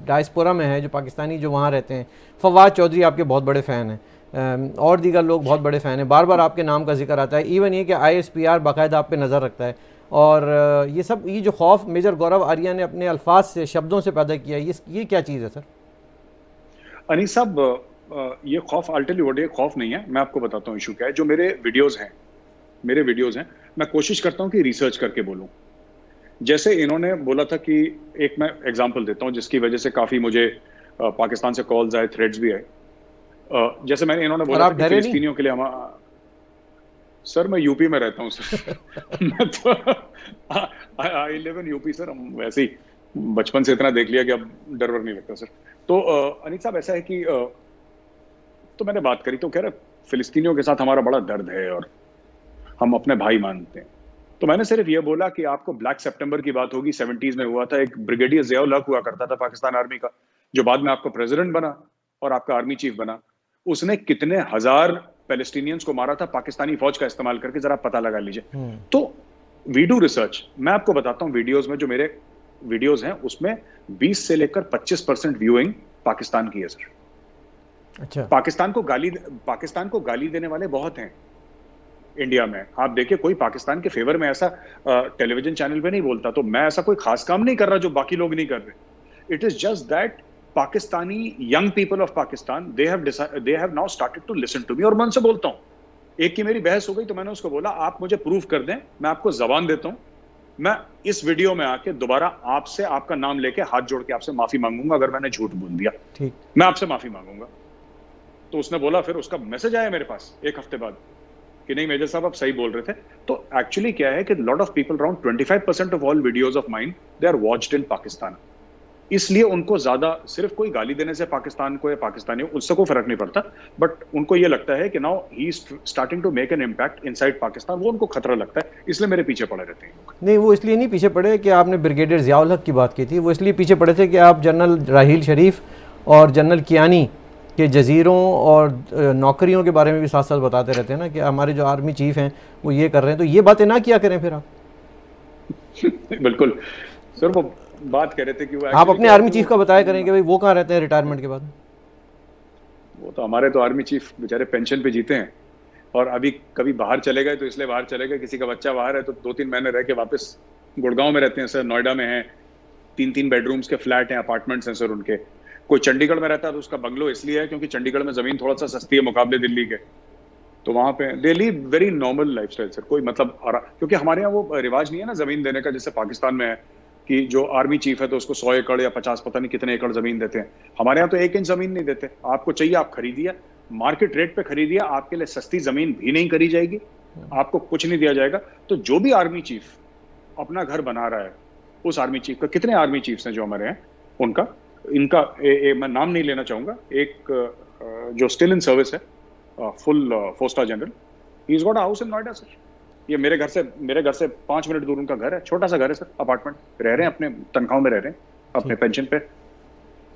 diaspora में है, जो पाकिस्तानी जो वहाँ रहते हैं, फवाद चौधरी आपके बहुत बड़े फ़ैन हैं, और दीगर लोग बहुत बड़े फ़ैन हैं, बार बार आपके नाम का जिक्र आता है, इवन ये कि ISPR बाकायदा आप पे नज़र रखता है, और ये जो खौफ मेजर गौरव आर्या ने अपने अल्फाज से, शब्दों से पैदा किया, ये क्या चीज़ है सर? अनीस साहब, ये खौफ, I'll tell you what, ये खौफ नहीं है, मैं आपको बताता हूँ इशू क्या है। जो मेरे वीडियोस हैं, मैं कोशिश करता हूँ कि रिसर्च करके बोलूँ। जैसे इन्होंने बोला था कि, एक मैं एग्जांपल देता हूँ जिसकी वजह से काफी मुझे पाकिस्तान से कॉल्स आए, थ्रेड्स भी आए। जैसे इन्होंने बोला था कि फिलिस्तीनियों के लिए हम, सर मैं यूपी में रहता हूँ सर मैं तो I live in UP sir, हम वैसे ही बचपन से इतना देख लिया कि अब डर वर नहीं लगता सर। तो अनिल साहब ऐसा है कि तो मैंने बात करी, तो कह रहे फिलिस्तीनियों के साथ हमारा बड़ा दर्द है और हम अपने भाई मानते हैं। तो मैंने सिर्फ ये बोला कि आपको ब्लैक सितंबर की बात होगी, 70s में हुआ था, एक ब्रिगेडियर ज़ियाउल हक हुआ करता था पाकिस्तान आर्मी का, जो बाद में आपका प्रेसिडेंट बना और आपका आर्मी चीफ बना। उसने कितने हजार पैलेस्टीनियंस को मारा था पाकिस्तानी फौज का इस्तेमाल करके, जरा पता लगा लीजिए। तो वी डू रिसर्च, मैं आपको बताता हूँ, वीडियोज में, जो मेरे वीडियोज हैं उसमें 20 से लेकर 25% व्यूइंग पाकिस्तान की है सर। अच्छा। पाकिस्तान को गाली देने वाले बहुत हैं इंडिया में। आप देखिए, कोई पाकिस्तान के फेवर में ऐसा टेलीविजन चैनल पे नहीं बोलता। तो मैं ऐसा कोई खास काम नहीं कर रहा जो बाकी लोग नहीं कर रहे। It is just that Pakistani young people of Pakistan, they have now started to listen to me. और मैं उनसे बोलता हूं, एक की मेरी बहस हो गई तो मैंने उसको बोला, आप मुझे प्रूफ कर दें, मैं आपको जबान देता हूं, मैं इस वीडियो में आके दोबारा आपसे, आपका नाम लेके हाथ जोड़ के आपसे माफी मांगूंगा अगर मैंने झूठ बोल दिया। ठीक, मैं आपसे माफी मांगूंगा। तो उसने बोला, फिर उसका मैसेज आया मेरे पास 1 हफ्ते बाद कि नहीं मेजर साहब आप सही बोल रहे थे। तो एक्चुअली क्या है कि lot of people, around 25% of all videos of mine, they are watched in Pakistan. इसलिए उनको ज्यादा, सिर्फ कोई गाली देने से पाकिस्तान को या पाकिस्तानियों, उससे कोई फर्क नहीं पड़ता, बट उनको ये लगता है कि now he is starting to make an impact inside Pakistan. वो उनको खतरा लगता है, इसलिए मेरे पीछे पड़े रहते हैं लोग। नहीं, वो इसलिए नहीं पीछे पड़े कि आपने ब्रिगेडियर ज़ियाउल हक की बात की थी, वो इसलिए पीछे पड़े थे कि आप जनरल राहील शरीफ और जनरल कियानी के जजीरों और नौकरियों के बारे में भी साथ साथ बताते रहते हैं ना, कि हमारे जो आर्मी चीफ हैं वो ये कर रहे हैं। तो ये बातें ना किया करें फिर आप। बिल्कुल सर, वो बात कर रहे थे कि वो आप अपने आर्मी चीफ का बताया करें कि भाई वो कहाँ रहते हैं रिटायरमेंट के बाद। वो तो हमारे तो आर्मी चीफ बेचारे पेंशन पे जीते हैं, और अभी कभी बाहर चले गए तो इसलिए बाहर चले गए, किसी का बच्चा बाहर है तो 2-3 महीने रह के वापस गुड़गांव में रहते हैं सर, नोएडा में है, 3-3 बेडरूम्स के फ्लैट हैं, अपार्टमेंट्स हैं सर उनके। कोई चंडीगढ़ में रहता है तो उसका बंगलो इसलिए है क्योंकि चंडीगढ़ में जमीन थोड़ा सा सस्ती है मुकाबले दिल्ली के, तो वहां पे they live very normal lifestyle sir. कोई मतलब क्योंकि हमारे यहाँ वो रिवाज नहीं है ना जमीन देने का, जैसे पाकिस्तान में है कि जो आर्मी चीफ है तो उसको 100 एकड़ या 50 पता नहीं कितने एकड़ जमीन देते हैं। हमारे यहाँ तो 1 इंच जमीन नहीं देते, आपको चाहिए आप खरीदिए, मार्केट रेट पे खरीदिए, आपके लिए सस्ती जमीन भी नहीं करी जाएगी, आपको कुछ नहीं दिया जाएगा। तो जो भी आर्मी चीफ अपना घर बना रहा है, उस आर्मी चीफ का, कितने आर्मी चीफ्स हैं जो हमारे हैं, उनका इनका मैं नाम नहीं लेना चाहूंगा, एक जो स्टिल इन सर्विस है, full 4 star general, he is got a house in Noida sir. ये मेरे घर से 5 मिनट दूर उनका घर है, छोटा सा घर है सर, अपार्टमेंट, रह रहे हैं अपने तनख्वाह में, रह रहे हैं अपने पेंशन पे।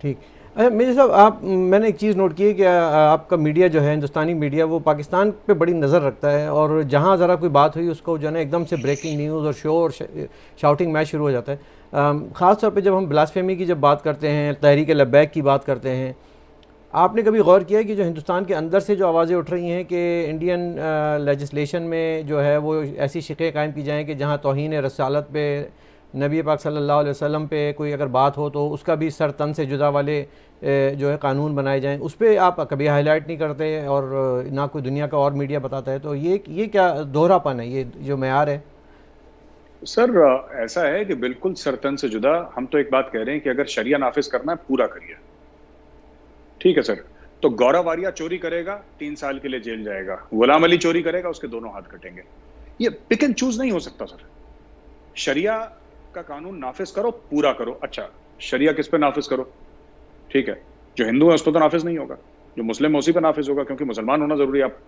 ठीक। मेरे साहब, मैंने एक चीज़ नोट की है कि आपका मीडिया जो है, हिंदुस्तानी मीडिया, वो पाकिस्तान पे बड़ी नज़र रखता है, और जहाँ ज़रा कोई बात हुई उसको जो है ना एकदम से ब्रेकिंग न्यूज़ और शो और शाउटिंग मैच शुरू हो जाता है। ख़ास तौर पे जब हम ब्लास्फेमी की जब बात करते हैं, तहरीक लब्बैक की बात करते हैं, आपने कभी गौर किया कि जो हिंदुस्तान के अंदर से जो आवाज़ें उठ रही हैं कि इंडियन लेजिस्लेशन में जो है वो ऐसी शिक़ें कायम की जाएँ कि जहाँ तौहीन रसालत पे, नबी पाक सल्लल्लाहु अलैहि वसल्लम पे कोई अगर बात हो तो उसका भी सर तन से जुदा वाले जो है कानून बनाए जाएं, उस पर आप कभी हाईलाइट नहीं करते और ना कोई दुनिया का और मीडिया बताता है, तो ये क्या दोहरापन है, ये जो मेयार है? सर ऐसा है कि बिल्कुल सरतन से जुदा। हम तो एक बात कह रहे हैं कि अगर शरिया नाफिज करना है पूरा करिए, ठीक है सर। तो गौरव वारिया चोरी करेगा 3 साल के लिए जेल जाएगा, गुलाम अली चोरी करेगा उसके दोनों हाथ कटेंगे। ये पिक एंड चूज नहीं हो सकता सर। शरिया का कानून नाफिज करो, पूरा करो। अच्छा, शरिया किस पे नाफिज करो? ठीक है, जो हिंदू है उस पर तो नाफिज नहीं होगा, जो मुस्लिम है उसी पर नाफिज होगा, क्योंकि मुसलमान होना जरूरी है। आप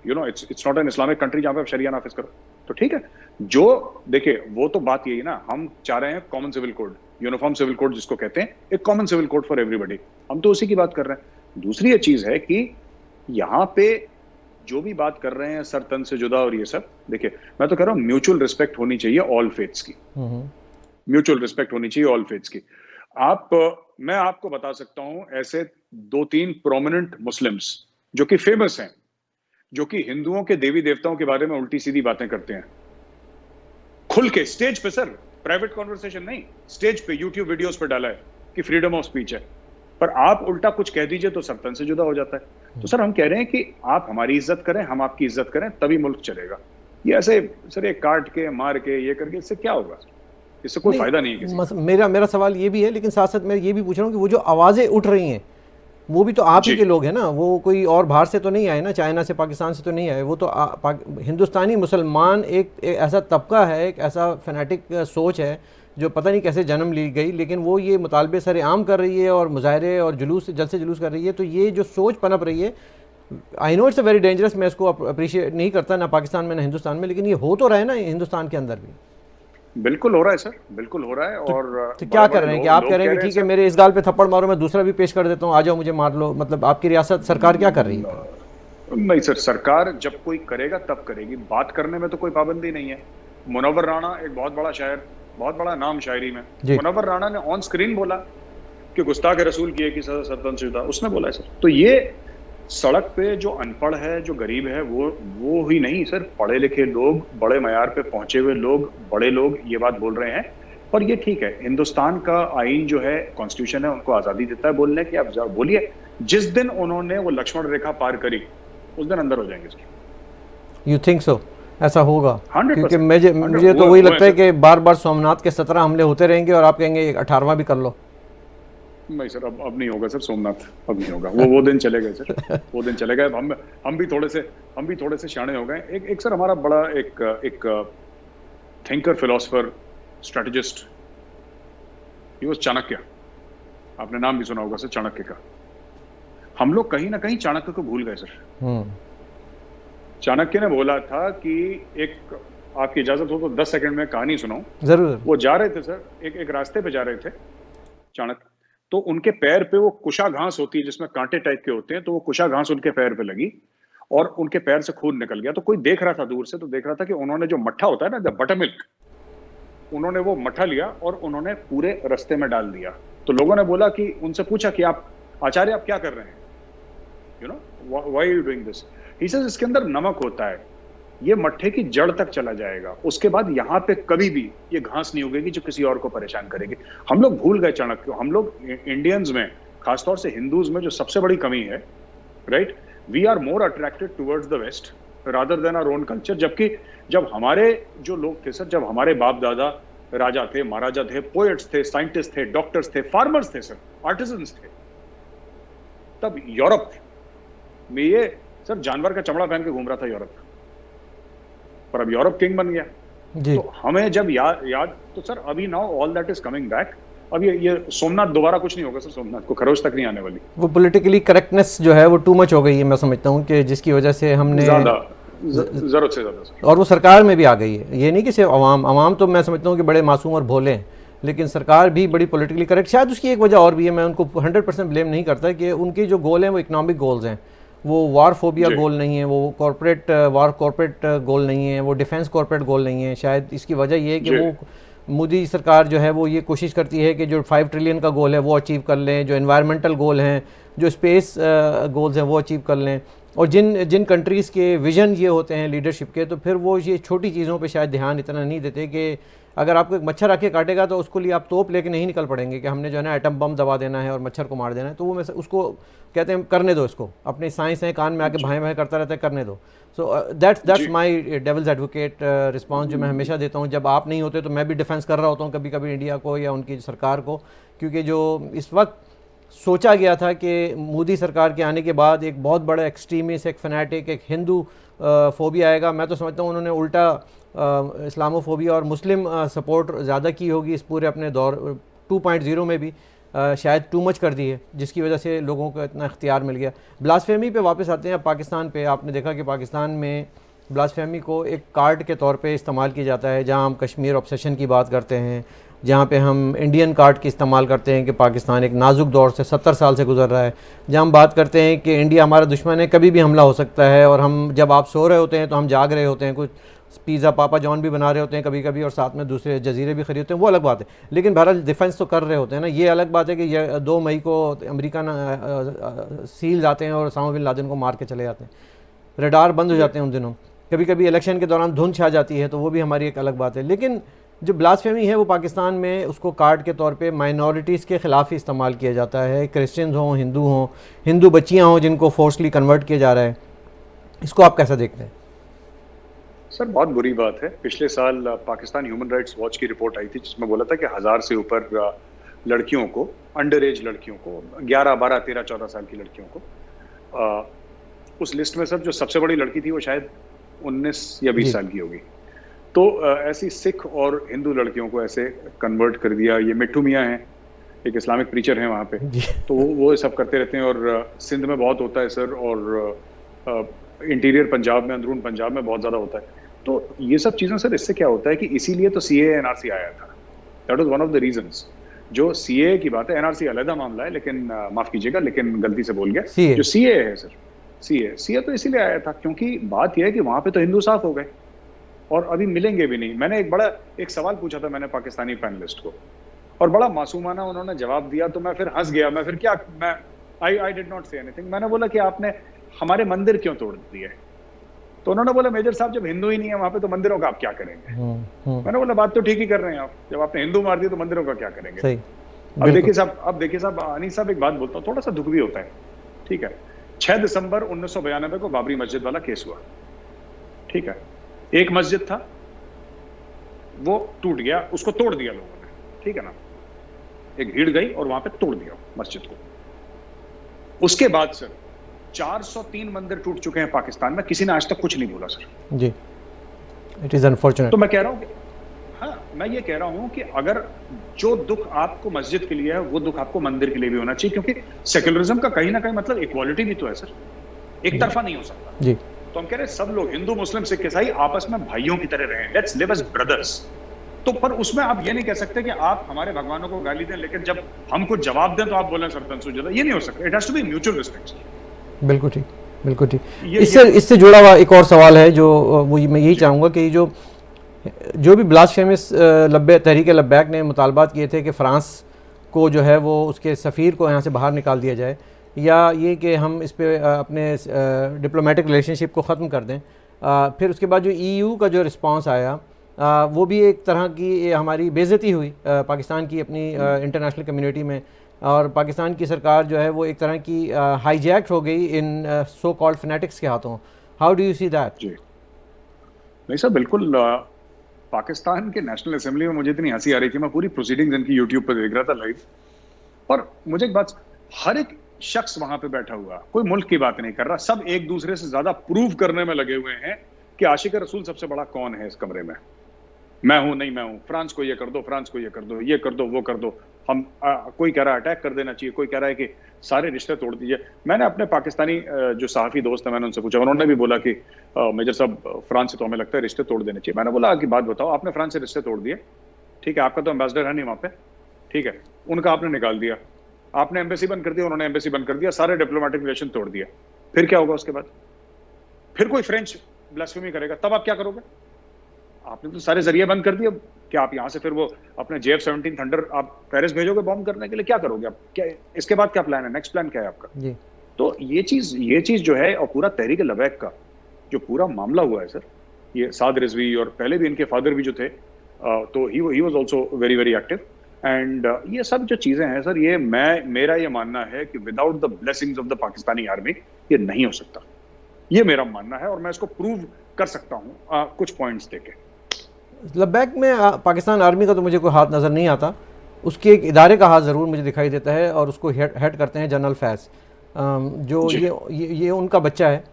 it's not an Islamic country जहां पे आप शरिया नाफिज करो, तो ठीक है। जो देखिए, वो तो बात यही ना, हम चाह रहे हैं common civil code, uniform civil code जिसको कहते हैं, एक common civil code for everybody, हम तो उसी की बात कर रहे हैं। दूसरी ये चीज है कि यहाँ पे जो भी बात कर रहे हैं सर तन से जुदा और ये सब, देखिए मैं तो कह रहा हूँ म्यूचुअल रिस्पेक्ट होनी चाहिए ऑल फेथ्स की, म्यूचुअल रिस्पेक्ट होनी चाहिए ऑल फेथ्स की। मैं आपको बता सकता हूं ऐसे 2-3 प्रोमिनेंट मुस्लिम्स जो कि फेमस हैं, जो कि हिंदुओं के देवी देवताओं के बारे में उल्टी सीधी बातें करते हैं, खुल के स्टेज पे सर, प्राइवेट कॉन्वर्सेशन नहीं, स्टेज पे यूट्यूब वीडियोस पे डाला है कि फ्रीडम ऑफ स्पीच है, पर आप उल्टा कुछ कह दीजिए तो सरतन से जुदा हो जाता है। तो सर हम कह रहे हैं कि आप हमारी इज्जत करें, हम आपकी इज्जत करें, तभी मुल्क चलेगा। ये ऐसे सर एक काट के मार के ये करके इससे क्या होगा? इससे कोई फायदा नहीं है किसी। मेरा सवाल ये भी है, लेकिन साथ साथ मैं ये भी पूछ रहा हूँ कि वो जो आवाज़ें उठ रही हैं वो भी तो आप ही के लोग हैं ना, वो कोई और बाहर से तो नहीं आए ना, चाइना से, पाकिस्तान से तो नहीं आए, वो तो हिंदुस्तानी मुसलमान एक ऐसा तबका है, एक ऐसा फैनेटिक सोच है जो पता नहीं कैसे जन्म ली गई, लेकिन वो ये मुतालबे सरेआम कर रही है और मुजाहरे और जुलूस जल्द से जुलूस कर रही है। तो ये जो सोच पनप रही है, I know it's a very dangerous, मैं इसको अप्रिशिएट नहीं करता ना पाकिस्तान में ना हिंदुस्तान में, लेकिन ये हो तो रहा है ना हिंदुस्तान के अंदर भी। बिल्कुल हो रहा है सर, बिल्कुल हो रहा है। और तो क्या कर रहे हैं कि आप कह रहे हैं कि ठीक है मेरे इस गाल पे थप्पड़ मारो, मैं दूसरा भी पेश कर देता हूँ, आ जाओ मुझे मार लो, मतलब आपकी रियासत सरकार क्या कर रही है? नहीं सर, सरकार जब कोई करेगा तब करेगी, बात करने में तो कोई पाबंदी नहीं है। मुनव्वर राणा एक बहुत बड़ा शायर, बहुत बड़ा नाम शायरी में, मुनव्वर राणा ने ऑन स्क्रीन बोला कि गुस्ताख रसूल की एक ही सजा सरतन से जुदा, उसने बोला है सर। तो ये सड़क पे जो अनपढ़ है, जो गरीब है, वो ही नहीं सर, पढ़े लिखे लोग, बड़े मयार पे पहुंचे हुए लोग, बड़े लोग ये बात बोल रहे हैं। और ये ठीक है, हिंदुस्तान का आईन जो है, कॉन्स्टिट्यूशन है, उनको आजादी देता है बोलने की, आप बोलिए। जिस दिन उन्होंने वो लक्ष्मण रेखा पार करी उस दिन अंदर हो जाएंगे सर। You think so? ऐसा होगा? 100%। क्योंकि मुझे तो वही लगता है कि बार बार सोमनाथ के 17 हमले होते रहेंगे और आप कहेंगे 18वां भी कर लो। नहीं सर, अब नहीं होगा सर, सोमनाथ अब नहीं होगा, वो दिन चले गए सर, वो दिन चले गए। हम भी थोड़े से शाणे हो गए। एक सर हमारा बड़ा एक thinker, philosopher, strategist, he was Chanakya, आपने नाम भी सुना होगा सर चाणक्य का। हम लोग कहीं ना कहीं चाणक्य को भूल गए सर। चाणक्य ने बोला था कि आपकी इजाजत हो तो 10 सेकंड में कहानी सुनाऊं? जरूर। वो जा रहे थे सर, एक रास्ते पे जा रहे थे चाणक्य, तो उनके पैर पे वो कुशा घास होती है जिसमें कांटे टाइप के होते हैं, तो वो कुशा घास उनके पैर पे लगी और उनके पैर से खून निकल गया। तो कोई देख रहा था दूर से, तो देख रहा था कि उन्होंने जो मट्ठा होता है ना, बटर मिल्क, उन्होंने वो मट्ठा लिया और उन्होंने पूरे रास्ते में डाल दिया। तो लोगों ने बोला कि, उनसे पूछा कि आप आचार्य आप क्या कर रहे हैं, you know why are you doing this? He says इसके अंदर नमक होता है, ये मट्ठे की जड़ तक चला जाएगा, उसके बाद यहाँ पे कभी भी ये घास नहीं उगेगी जो किसी और को परेशान करेगी। हम लोग भूल गए चाणक्य, हम लोग इंडियंस में, खासतौर से हिंदूज में जो सबसे बड़ी कमी है, right, we are more attracted towards the west rather than our own culture. जबकि जब हमारे जो लोग थे सर, जब हमारे बाप दादा राजा थे, महाराजा थे, पोएट्स थे, साइंटिस्ट थे, डॉक्टर्स थे, फार्मर्स थे सर, आर्टिजन्स थे, तब यूरोप में ये सर जानवर का चमड़ा पहन के घूम रहा था यूरोप, पर अब यूरोप किंग बन गया। तो हमें जब याद तो सर अभी now all that is coming back. अब ये सोमनाथ दोबारा कुछ नहीं होगा सर, सोमनाथ को खरोच तक नहीं आने वाली। वो पॉलिटिकली करेक्टनेस जो है वो टू मच हो गई है, मैं समझता हूँ कि जिसकी वजह से हमने जरूरत से ज्यादा सर, और वो सरकार में भी आ गई है। ये नहीं कि सिर्फ अवाम तो मैं समझता हूँ कि बड़े मासूम और भोले हैं, लेकिन सरकार भी बड़ी पॉलिटिकली करेक्ट। शायद उसकी एक वजह और भी है, मैं उनको 100% ब्लेम नहीं करता कि उनके जो गोल हैं वो इकोनॉमिक गोल्स हैं, वो वार फोबिया गोल नहीं है, वो कॉर्पोरेट गोल नहीं है, वो डिफेंस कॉर्पोरेट गोल नहीं है। शायद इसकी वजह ये है कि वो मोदी सरकार जो है वो ये कोशिश करती है कि जो 5 ट्रिलियन का गोल है वो अचीव कर लें, जो एनवायरमेंटल गोल हैं, जो स्पेस गोल्स हैं वो अचीव कर लें। और जिन कंट्रीज़ के विजन ये होते हैं लीडरशिप के, तो फिर वो ये छोटी चीज़ों पे शायद ध्यान इतना नहीं देते कि अगर आपको एक मच्छर आके काटेगा तो उसको लिए आप तोप लेके नहीं निकल पड़ेंगे कि हमने जो है ना एटम बम दबा देना है और मच्छर को मार देना है। तो वो उसको कहते हैं करने दो, इसको अपनी साइंस है कान में आके भाई भाई करता रहता है, करने दो। So that's my devil's advocate response जो मैं हमेशा देता हूँ। जब आप नहीं होते तो मैं भी डिफेंस कर रहा होता हूँ कभी कभी इंडिया को या उनकी सरकार को, क्योंकि जो इस वक्त सोचा गया था कि मोदी सरकार के आने के बाद एक बहुत बड़ा एक्सट्रीमिस्ट, एक फैनेटिक, एक हिंदू फोबिया आएगा। मैं तो समझता हूँ उन्होंने उल्टा इस्लामोफोबिया और मुस्लिम सपोर्ट ज़्यादा की होगी इस पूरे अपने दौर 2.0 में भी शायद टू मच कर दी है, जिसकी वजह से लोगों को इतना इख्तियार मिल गया। ब्लास्फेमी पे वापस आते हैं। अब पाकिस्तान पे आपने देखा कि पाकिस्तान में ब्लास्फेमी को एक कार्ड के तौर पे इस्तेमाल किया जाता है, जहाँ हम कश्मीर ऑब्सेशन की बात करते हैं, जहाँ पे हम इंडियन कार्ड की इस्तेमाल करते हैं कि पाकिस्तान एक नाजुक दौर से 70 साल से गुजर रहा है, जहाँ हम बात करते हैं कि इंडिया हमारा दुश्मन है, कभी भी हमला हो सकता है, और हम जब आप सो रहे होते हैं तो हम जाग रहे होते हैं, कुछ पिज़्ज़ा पापा जॉन भी बना रहे होते हैं कभी कभी, और साथ में दूसरे जजीरे भी खरीदते हैं, वो अलग बात है। लेकिन बहरहाल डिफेंस तो कर रहे होते हैं ना। ये अलग बात है कि 2 मई को अमेरिका सील आते हैं और उसामा बिन लादेन को मार के चले जाते हैं, रडार बंद हो जाते हैं उन दिनों। कभी कभी इलेक्शन के दौरान धुंध छा जाती है, तो वो भी हमारी एक अलग बात है। लेकिन जो ब्लास्फेमी है वो पाकिस्तान में उसको कार्ड के तौर पे माइनॉरिटीज़ के ख़िलाफ़ ही इस्तेमाल किया जाता है। क्रिश्चियंस हों, हिंदू बच्चियाँ हों जिनको फोर्सली कन्वर्ट किया जा रहा है। इसको आप कैसा देखते हैं? सर बहुत बुरी बात है। पिछले साल पाकिस्तान ह्यूमन राइट्स वॉच की रिपोर्ट आई थी जिसमें बोला था कि 1000 से ऊपर लड़कियों को, अंडर एज लड़कियों को, 11, 12, 13, 14 साल की लड़कियों को, उस लिस्ट में सर जो सबसे बड़ी लड़की थी वो शायद 19 या 20 साल की होगी। तो ऐसी सिख और हिंदू लड़कियों को ऐसे कन्वर्ट कर दिया। ये मिट्ठू मियाँ हैं, एक इस्लामिक प्रीचर हैं वहाँ पे, तो वो सब करते रहते हैं। और सिंध में बहुत होता है सर, और इंटीरियर पंजाब में, अंदरून पंजाब में बहुत ज़्यादा होता है। तो ये सब चीज़ें सर, इससे क्या होता है कि इसीलिए तो CAA NRC आया था। That was one of the reasons. जो CAA की बात है, NRC अलग मामला है, लेकिन माफ़ कीजिएगा लेकिन गलती से बोल गया। जो CAA है सर, CAA तो इसीलिए आया था क्योंकि बात यह है कि वहाँ पे तो हिंदू साफ हो गए और अभी मिलेंगे भी नहीं। मैंने एक सवाल पूछा था मैंने पाकिस्तानी पैनलिस्ट को, और बड़ा मासूमाना उन्होंने जवाब दिया, तो मैं फिर हंस गया। मैं फिर क्या, I did not say anything. मैंने बोला कि आपने हमारे मंदिर क्यों तोड़ दिए? तो उन्होंने बोला मेजर साहब जब हिंदू ही नहीं है वहां पे तो मंदिरों का आप क्या करेंगे? मैंने बोला बात तो ठीक ही कर रहे हैं आप, जब आपने हिंदू मार दिया तो मंदिरों का क्या करेंगे? सही। अब देखिए साहब अनीस साहब, एक बात बोलता हूँ, थोड़ा सा दुख भी होता है, ठीक है। 6 दिसंबर 1992 को बाबरी मस्जिद वाला केस हुआ, ठीक है। एक मस्जिद था, वो टूट गया, उसको तोड़ दिया लोगों ने, ठीक है ना। एक भीड़ गई और वहां पे तोड़ दिया मस्जिद को। उसके बाद सर 403 मंदिर टूट चुके हैं पाकिस्तान में, किसी ने आज तक कुछ नहीं बोला sir ji. It is unfortunate. तो मैं कह रहा हूँ कि हाँ, मैं ये कह रहा हूँ कि अगर जो दुख आपको मस्जिद के लिए है वो दुख आपको मंदिर के लिए भी होना चाहिए, क्योंकि सेक्युलरिज्म का कहीं ना कहीं मतलब इक्वालिटी भी तो है सर, एक तरफा नहीं हो सकता जी। तो हम कह रहे हैं सब लोग, हिंदू मुस्लिम सिख ईसाई, आपस में भाइयों की तरह रहें, लेट्स लिव एज ब्रदर्स। तो पर उसमें आप ये नहीं कह सकते कि आप हमारे भगवानों को गाली दें, लेकिन जब हम कुछ जवाब दें तो आप बोलें सरतन सुजदा। ये नहीं हो सकता। It has to be mutual respect. बिल्कुल ठीक, बिल्कुल ठीक। इससे जुड़ा हुआ एक और सवाल है जो वो मैं यही चाहूँगा कि जो भी ब्लास्फेमस तहरीक लब्बैक ने मुतालबात किए थे कि फ़्रांस को जो है वो उसके सफ़ीर को यहाँ से बाहर निकाल दिया जाए, या ये कि हम इस पे अपने डिप्लोमेटिक रिलेशनशिप को ख़त्म कर दें। फिर उसके बाद जो EU का जो रिस्पांस आया, वो भी एक तरह की हमारी बेइज्जती हुई पाकिस्तान की अपनी इंटरनेशनल कम्युनिटी में, और पाकिस्तान की सरकार जो है वो एक तरह की हाईजैक्ट हो गई इन सो कॉल्ड फनेटिक्स के हाथों। How do you see that? जी नहीं सर, बिल्कुल। पाकिस्तान के नेशनल असेंबली में मुझे इतनी हंसी आ रही थी, मैं पूरी प्रोसीडिंग्स इनकी यूट्यूब पर देख रहा था लाइव, और मुझे एक बात, हर एक शख्स वहां पे बैठा हुआ, कोई मुल्क की बात नहीं कर रहा, सब एक दूसरे से ज्यादा प्रूव करने में लगे हुए हैं कि आशिक रसूल सबसे बड़ा कौन है इस कमरे में। मैं हूं, नहीं मैं हूं, फ्रांस को ये कर दो, फ्रांस को ये कर दो, ये कर दो, वो कर दो, हम कोई कह रहा है अटैक कर देना चाहिए, कोई कह रहा है कि सारे रिश्ते तोड़ दीजिए। मैंने अपने पाकिस्तानी जो सहाफी दोस्त है, मैंने उनसे पूछा, उन्होंने भी बोला कि मेजर साहब फ्रांस से तो हमें लगता है रिश्ते तोड़ देने चाहिए। मैंने बोला कि बात बताओ, आपने फ्रांस से रिश्ते तोड़ दिए, ठीक है, आपका तो एम्बेसडर है नहीं वहां पे, ठीक है, उनका आपने निकाल दिया, आपने एम्बेसी बंद कर दिया, उन्होंने एम्बेसी बंद कर दिया, सारे डिप्लोमेटिक रिलेशन तोड़ दिया, फिर क्या होगा उसके बाद? फिर कोई फ्रेंच ब्लास्फेमी करेगा, तब आप क्या करोगे? आपने तो सारे जरिए बंद कर दिए, क्या आप यहां से फिर वो अपने JF-17 थंडर आप पेरिस भेजोगे बॉम्ब करने के लिए? क्या करोगे आप? क्या इसके बाद क्या प्लान है, नेक्स्ट प्लान क्या है आपका? जी। तो ये चीज जो है, और पूरा तहरीक लबैक का जो पूरा मामला हुआ है सर, ये साद रिजवी और पहले भी इनके फादर भी जो थे, तो he was also very very active, and ये सब जो चीजें हैं सर, ये मेरा ये मानना है कि without the blessings of the Pakistani army ये नहीं हो सकता, ये मेरा मानना है, और मैं इसको प्रूव कर सकता हूँ कुछ पॉइंट्स देके। लद्दाख में पाकिस्तान आर्मी का तो मुझे कोई हाथ नज़र नहीं आता, उसके एक इदारे का हाथ ज़रूर मुझे दिखाई देता है, और उसको हेड करते हैं जनरल फैज़, जो ये उनका बच्चा है।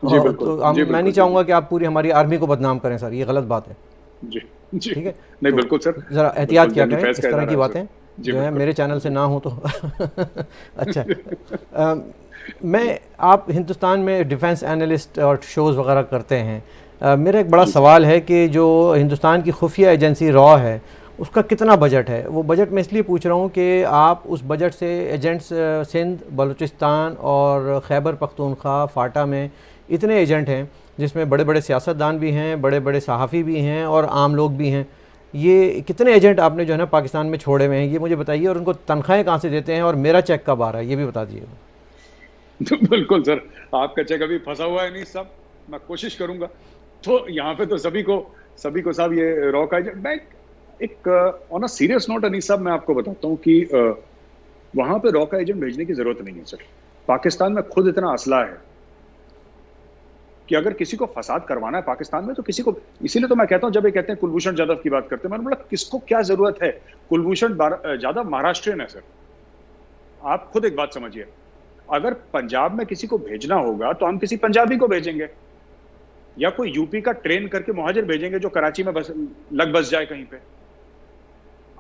तो मैं नहीं चाहूँगा कि आप पूरी हमारी आर्मी को बदनाम करें सर, ये गलत बात है। जी जी, ठीक है, नहीं तो बिल्कुल सर, ज़रा एहतियात किया करें इस तरह की बातें जो है मेरे चैनल से ना हो तो। अच्छा, आप हिंदुस्तान में डिफेंस एनालिस्ट और शोज़ वगैरह करते हैं, मेरा एक बड़ा सवाल है कि जो हिंदुस्तान की खुफिया एजेंसी रॉ है उसका कितना बजट है? वो बजट मैं इसलिए पूछ रहा हूँ कि आप उस बजट से एजेंट्स सिंध, बलूचिस्तान और खैबर पख्तूनख्वा, फाटा में इतने एजेंट हैं, जिसमें बड़े बड़े सियासतदान भी हैं, बड़े बड़े सहाफ़ी भी हैं और आम लोग भी हैं, ये कितने एजेंट आपने जो है ना पाकिस्तान में छोड़े हुए हैं, ये मुझे बताइए, और उनको तनख्वाहें कहाँ से देते हैं, और मेरा चेक कब आ रहा है ये भी बता दीजिएगा। बिल्कुल सर, आपका चेक अभी फंसा हुआ है नहीं साहब, मैं कोशिश करूंगा। तो यहाँ पे तो सभी को साहब ये रॉ का एजेंट, मैं एक on a serious note Anees साहब मैं आपको बताता हूँ कि वहां पे रॉ का एजेंट भेजने की जरूरत नहीं है सर। पाकिस्तान में खुद इतना असला है कि अगर किसी को फसाद करवाना है पाकिस्तान में तो किसी को, इसीलिए तो मैं कहता हूं, जब ये कहते हैं कुलभूषण जाधव की बात करते हैं, मैंने बोला किसको क्या जरूरत है? कुलभूषण जाधव महाराष्ट्रियन है सर, आप खुद एक बात समझिए, अगर पंजाब में किसी को भेजना होगा तो हम किसी पंजाबी को भेजेंगे, या कोई यूपी का ट्रेन करके मुहाजिर भेजेंगे जो कराची में बस जाए कहीं पे।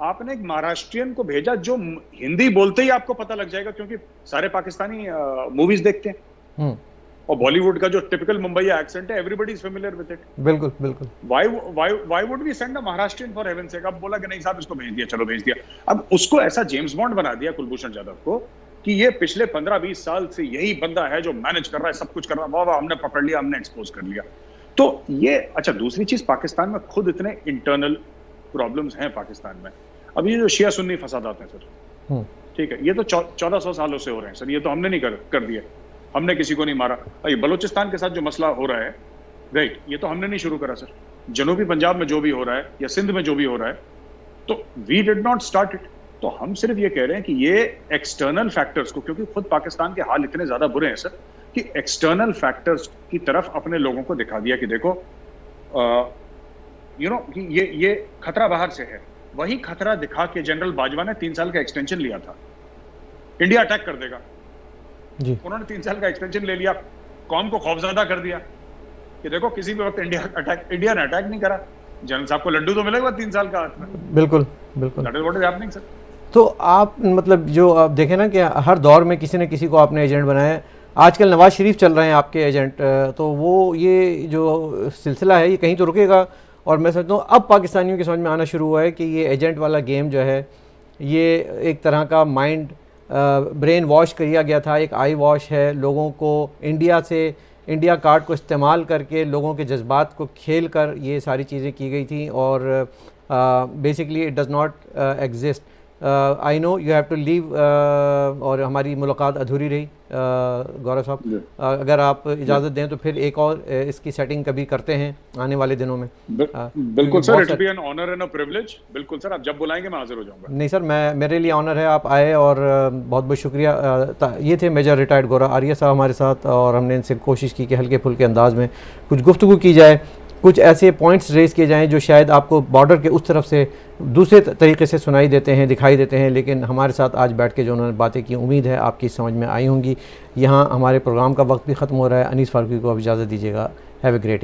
आपने एक महाराष्ट्रियन को भेजा जो हिंदी बोलते ही आपको पता लग जाएगा, क्योंकि सारे पाकिस्तानी मूवीज देखते हैं, और बॉलीवुड का जो टिपिकल मुंबई एक्सेंट है, everybody is familiar with it. बिल्कुल बिल्कुल। Why would we send a Maharashtrian for heaven sake? अब बोला कि नहीं साहब इसको भेज दिया, चलो भेज दिया। अब उसको ऐसा जेम्स बॉन्ड बना दिया कुलभूषण जाधव को कि ये पिछले 15-20 साल से यही बंदा है जो मैनेज कर रहा है, सब कुछ कर रहा है, वाह हमने पकड़ लिया, हमने एक्सपोज कर लिया। तो ये अच्छा, दूसरी चीज, पाकिस्तान में खुद इतने इंटरनल प्रॉब्लम्स हैं पाकिस्तान में। अब ये जो शिया सुन्नी फसादात हैं सर, ठीक है, ये तो 1400 सालों से हो रहे हैं सर, ये तो हमने नहीं कर दिए, हमने किसी को नहीं मारा। ये बलूचिस्तान के साथ जो मसला हो रहा है, राइट, ये तो हमने नहीं शुरू करा सर। जनूबी पंजाब में जो भी हो रहा है या सिंध में जो भी हो रहा है, तो we did not start it. तो हम सिर्फ ये कह रहे हैं कि ये एक्सटर्नल फैक्टर्स को, क्योंकि खुद पाकिस्तान के हाल इतने ज्यादा बुरे हैं सर, कि एक्सटर्नल फैक्टर्स की तरफ अपने लोगों को दिखा दिया कि देखो कि ये खतरा बाहर से है। वही खतरा दिखा के जनरल बाजवा ने 3 साल का एक्सटेंशन लिया था, इंडिया अटैक कर देगा जी। उन्होंने 3 साल का एक्सटेंशन ले लिया, कौम को खौफजदा कर दिया कि देखो किसी भी वक्त इंडिया ने अटैक नहीं करा, जनरल साहब को लड्डू तो मिलेगा 3 साल का हाथ में। बिल्कुल बिल्कुल, that is what is happening sir. तो आप मतलब जो आप देखें ना कि हर दौर में किसी न किसी को आपने एजेंट बनाया, आजकल नवाज शरीफ चल रहे हैं आपके एजेंट, तो वो ये जो सिलसिला है ये कहीं तो रुकेगा, और मैं समझता हूँ अब पाकिस्तानियों की समझ में आना शुरू हुआ है कि ये एजेंट वाला गेम जो है ये एक तरह का माइंड ब्रेन वॉश किया गया था, एक आई वॉश है। लोगों को इंडिया कार्ड को इस्तेमाल करके लोगों के जज्बात को खेल कर ये सारी चीज़ें की गई थी, और basically it does not exist. I know you have to leave और हमारी मुलाकात अधूरी रही गौरव साहब, अगर आप इजाज़त दें तो फिर एक और इसकी सेटिंग कभी करते हैं आने वाले दिनों में। बिल्कुल sir, it be an honour and a privilege. बिल्कुल सर, आप जब बुलाएंगे मैं हाजिर हो जाऊंगा। नहीं सर, मेरे लिए ऑनर है आप आए, और बहुत बहुत शुक्रिया। ये थे मेजर रिटायर्ड गौरव आर्या साहब हमारे साथ, और हमने इनसे कोशिश की कि हल्के फुल्के अंदाज में कुछ गुफ्तगू की जाए, कुछ ऐसे पॉइंट्स रेज़ किए जाएँ जो शायद आपको बॉर्डर के उस तरफ से दूसरे तरीके से सुनाई देते हैं, दिखाई देते हैं, लेकिन हमारे साथ आज बैठ के जो उन्होंने बातें की, उम्मीद है आपकी समझ में आई होंगी। यहाँ हमारे प्रोग्राम का वक्त भी ख़त्म हो रहा है। अनीस फारूकी को अब इजाज़त दीजिएगा। Have a great evening.